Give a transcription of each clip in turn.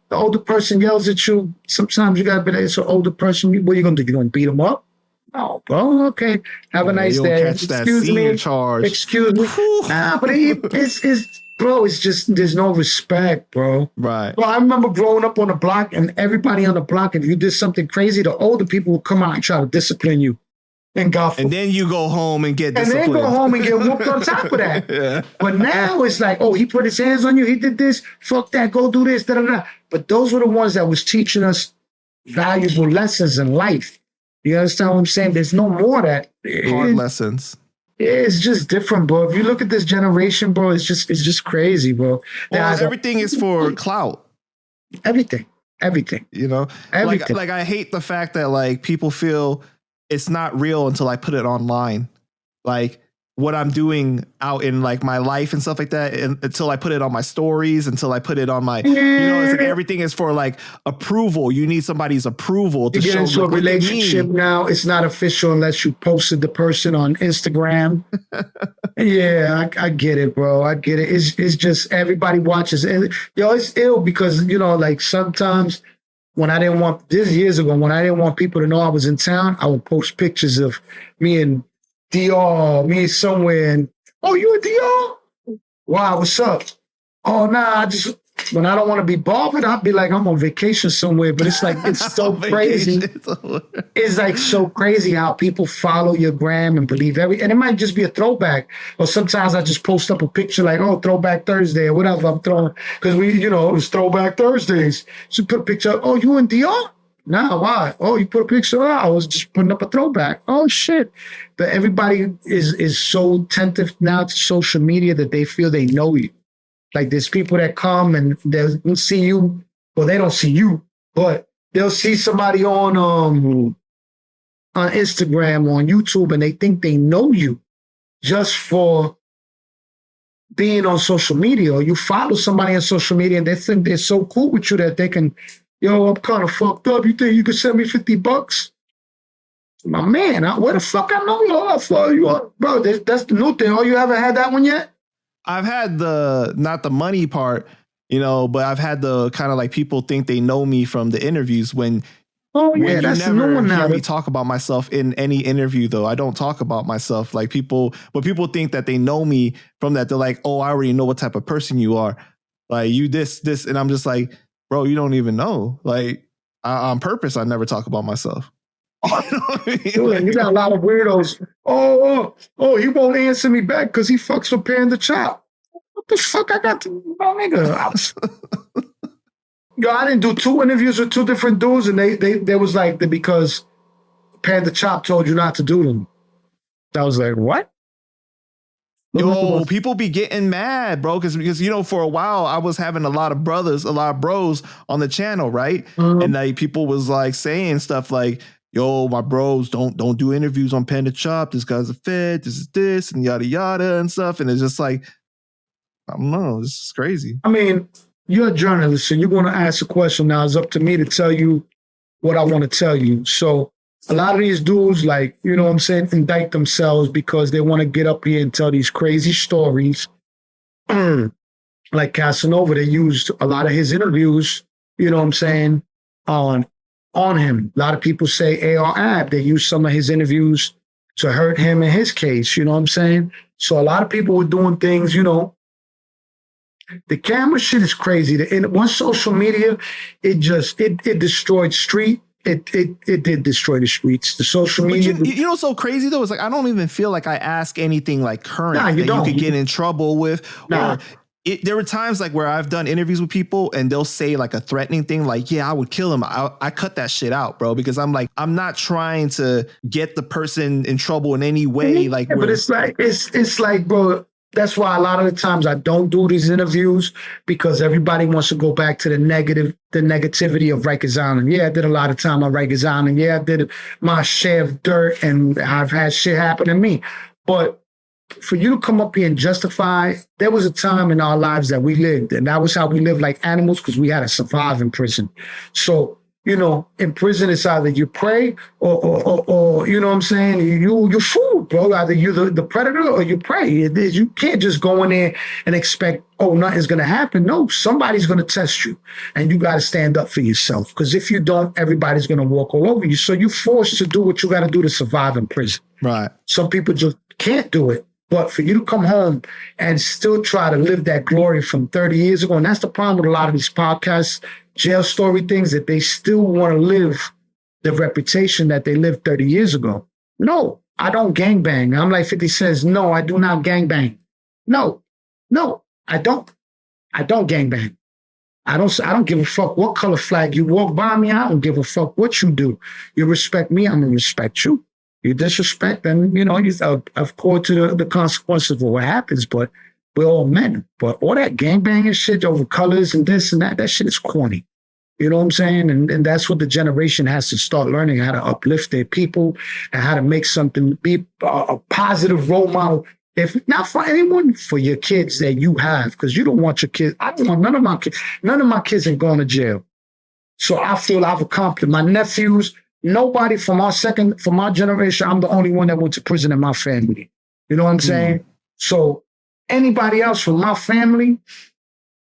The older person yells at you. Sometimes you gotta be like, it's an older person. What are you gonna do? You gonna beat him up? Oh, bro. Okay. Have a nice day. Catch that senior charge. Excuse me. Nah, but it's bro. It's just there's no respect, bro. Right. Well, I remember growing up on the block, and everybody on the block, if you did something crazy, the older people would come out and try to discipline you. And then you go home and get disciplined. And then go home and get whooped on top of that. Yeah. But now it's like, oh, he put his hands on you. He did this. Fuck that. Go do this. Da, da, da. But those were the ones that was teaching us valuable lessons in life. You understand what I'm saying? There's no more of that. Hard lessons. It's just different, bro. If you look at this generation, bro, it's just crazy, bro. Well, everything is for clout. Everything. You know? Everything. Like I hate the fact that like people feel it's not real until I put it online. Like what I'm doing out in like my life and stuff like that, until I put it on my stories, until I put it on my, you know, it's like everything is for like approval. You need somebody's approval to get show into a relationship now. It's not official unless you posted the person on Instagram. Yeah, I get it, bro. I get it. It's just everybody watches. And yo, it's ill because, you know, like sometimes when I didn't want, this years ago, when I didn't want people to know I was in town, I would post pictures of me and DR, me somewhere, and oh, you and DR? Wow, what's up? Oh, nah, when I don't want to be bothered, I'll be like, I'm on vacation somewhere. But it's like, it's so crazy. It's like so crazy how people follow your gram and believe and it might just be a throwback. Or sometimes I just post up a picture like, oh, Throwback Thursday or whatever I'm throwing. Because it was Throwback Thursdays. So put a picture, oh, you and DR? Nah, why? Oh, you put a picture? I was just putting up a throwback. Oh, shit. But everybody is so attentive now to social media that they feel they know you. Like there's people that come and they'll see you. Well, they don't see you, but they'll see somebody on Instagram, on YouTube, and they think they know you just for being on social media. Or you follow somebody on social media and they think they're so cool with you that they can, yo, I'm kind of fucked up. You think you could send me $50? My man, where the fuck I know you are for? You are, bro, that's the new thing. Oh, you haven't had that one yet? I've had not the money part, you know, but I've had the kind of like people think they know me from the interviews when you that's never hear me talk about myself in any interview, though. I don't talk about myself. Like people think that they know me from that. They're like, oh, I already know what type of person you are. Like you this. And I'm just like, bro, you don't even know. Like on purpose, I never talk about myself. You know what I mean? Dude, you got a lot of weirdos. Oh, he won't answer me back because he fucks with PANDA CHOP. What the fuck I got to, my nigga? Yo, I didn't do 2 interviews with 2 different dudes, and they was like, because PANDA CHOP told you not to do them. I was like, what? Yo, people be getting mad, bro, because you know, for a while I was having a lot of bros on the channel, right? Mm-hmm. And like people was like saying stuff like, yo, my bros, don't do interviews on PANDA CHOP. This guy's a fed. This is this and yada yada and stuff. And it's just like, I don't know. This is crazy. I mean, you're a journalist, and you're going to ask a question. Now it's up to me to tell you what I want to tell you. So a lot of these dudes, like, you know what I'm saying, indict themselves because they want to get up here and tell these crazy stories. Like Casanova, they used a lot of his interviews, you know what I'm saying, on him. A lot of people say AR Ab, they used some of his interviews to hurt him in his case, you know what I'm saying? So a lot of people were doing things, you know. The camera shit is crazy. Once social media, it destroyed street. It did destroy the streets. The social media. You know what's so crazy though? It's like I don't even feel like I ask anything like current that you could get in trouble with. Nah. Or there were times like where I've done interviews with people and they'll say like a threatening thing, like, yeah, I would kill him. I cut that shit out, bro, because I'm like, I'm not trying to get the person in trouble in any way. Like, but it's like, bro, that's why a lot of the times I don't do these interviews, because everybody wants to go back to the negativity of Rikers Island. Yeah, I did a lot of time on Rikers Island. Yeah, I did my share of dirt and I've had shit happen to me. But for you to come up here and justify, there was a time in our lives that we lived, and that was how we lived like animals, because we had to survive in prison. So in prison, it's either you pray or you know what I'm saying? You're food, bro. Either you're the predator or you pray. You can't just go in there and expect, nothing's going to happen. No, somebody's going to test you and you got to stand up for yourself. Because if you don't, everybody's going to walk all over you. So you're forced to do what you got to do to survive in prison. Right. Some people just can't do it. But for you to come home and still try to live that glory from 30 years ago, and that's the problem with a lot of these podcasts, jail story things, that they still want to live the reputation that they lived 30 years ago. No, I don't gangbang. I'm like 50 says, no, I do not gangbang. No, I don't. I don't gangbang. I don't give a fuck what color flag you walk by me. I don't give a fuck what you do. You respect me, I'm going to respect you. You disrespect, then, you of course, to the consequences of what happens, but we're all men. But all that gangbanging shit over colors and this and that shit is corny. You know what I'm saying? And that's what the generation has to start learning, how to uplift their people and how to make something, be a positive role model. If not for anyone, for your kids that you have, because you don't want your kids. I don't want none of my kids ain't going to jail. So I feel I've accomplished. My nephews, nobody from our generation, I'm the only one that went to prison in my family. You know what I'm saying? So anybody else from my family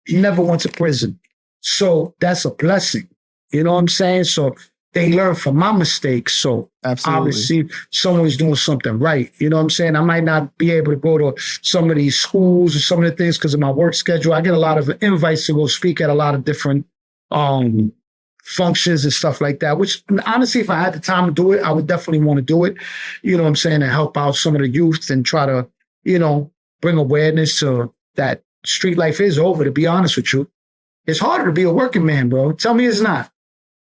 never went to prison. So that's a blessing. You know what I'm saying? So they learn from my mistakes. So absolutely, obviously someone's doing something right. You know what I'm saying? I might not be able to go to some of these schools or some of the things because of my work schedule. I get a lot of invites to go speak at a lot of different functions and stuff like that, which honestly, if I had the time to do it, I would definitely want to do it. You know what I'm saying? And help out some of the youth and try to, bring awareness to that street life is over, to be honest with you. It's harder to be a working man, bro. Tell me it's not.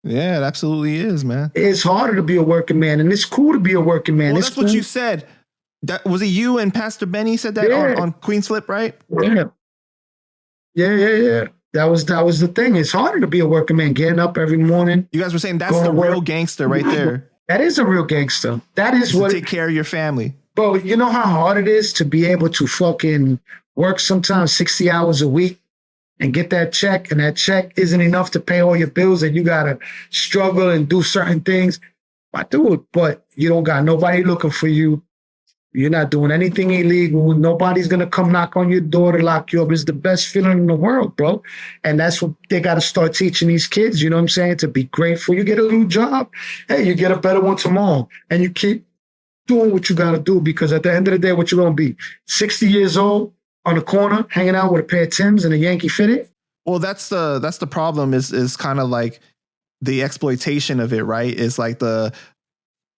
Yeah, it absolutely is, man. It's harder to be a working man, and it's cool to be a working man. Well, that's what you said. That was it. You and Pastor Benny said that on Queen's Flip, right? Yeah. That was the thing. It's harder to be a working man, getting up every morning. You guys were saying that's the real gangster right there. That is a real gangster. That is what take care of your family. Bro, you know how hard it is to be able to fucking work sometimes 60 hours a week and get that check, and that check isn't enough to pay all your bills, and you gotta struggle and do certain things. I do it, but you don't got nobody looking for you. You're not doing anything illegal. Nobody's going to come knock on your door to lock you up. It's the best feeling in the world, bro. And that's what they got to start teaching these kids, you know what I'm saying? To be grateful. You get a new job. Hey, you get a better one tomorrow. And you keep doing what you got to do, because at the end of the day, what you're going to be, 60 years old on the corner, hanging out with a pair of Timbs and a Yankee fitted? Well, that's the problem is kind of like the exploitation of it, right? It's like the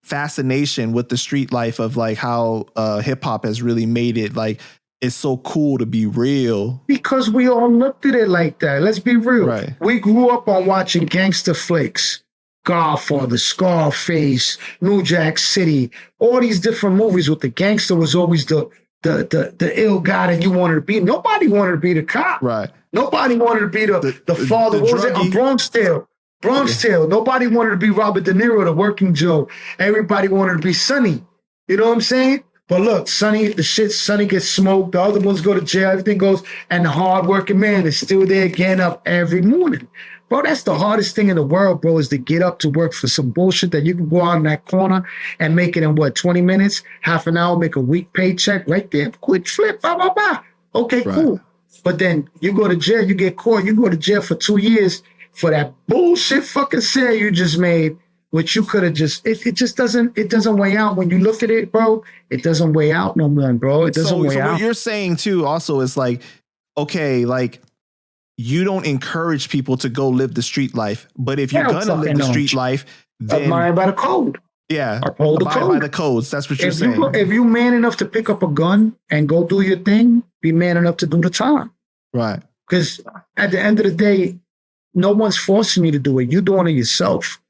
fascination with the street life of like how hip hop has really made it like it's so cool to be real, because we all looked at it like that. Let's be real. Right. We grew up on watching gangster flicks, Godfather, Scarface, New Jack City, all these different movies with the gangster was always the ill guy that you wanted to be. Nobody wanted to be the cop. Right. Nobody wanted to be the father. What was it? On Bronx Tale. Nobody wanted to be Robert De Niro, the working Joe. Everybody wanted to be Sonny. You know what I'm saying? But look, Sonny gets smoked. The other ones go to jail. Everything goes. And the hardworking man is still there getting up every morning. Bro, that's the hardest thing in the world, bro, is to get up to work for some bullshit that you can go out in that corner and make it in, 20 minutes, half an hour, make a week paycheck right there. Quick flip, blah, blah, blah. Okay, right. Cool. But then you go to jail, you get caught, you go to jail for 2 years for that bullshit fucking sale you just made, which you could have just, it doesn't weigh out. When you look at it, bro, it doesn't weigh out no more, bro. It doesn't weigh out. So what you're saying too also is like, okay, like you don't encourage people to go live the street life, but if you're gonna live the street life, then abide by the code. Yeah, abide by the codes. That's what you're saying. If you're man enough to pick up a gun and go do your thing, be man enough to do the time. Right. Because at the end of the day, no one's forcing you to do it. You're doing it yourself.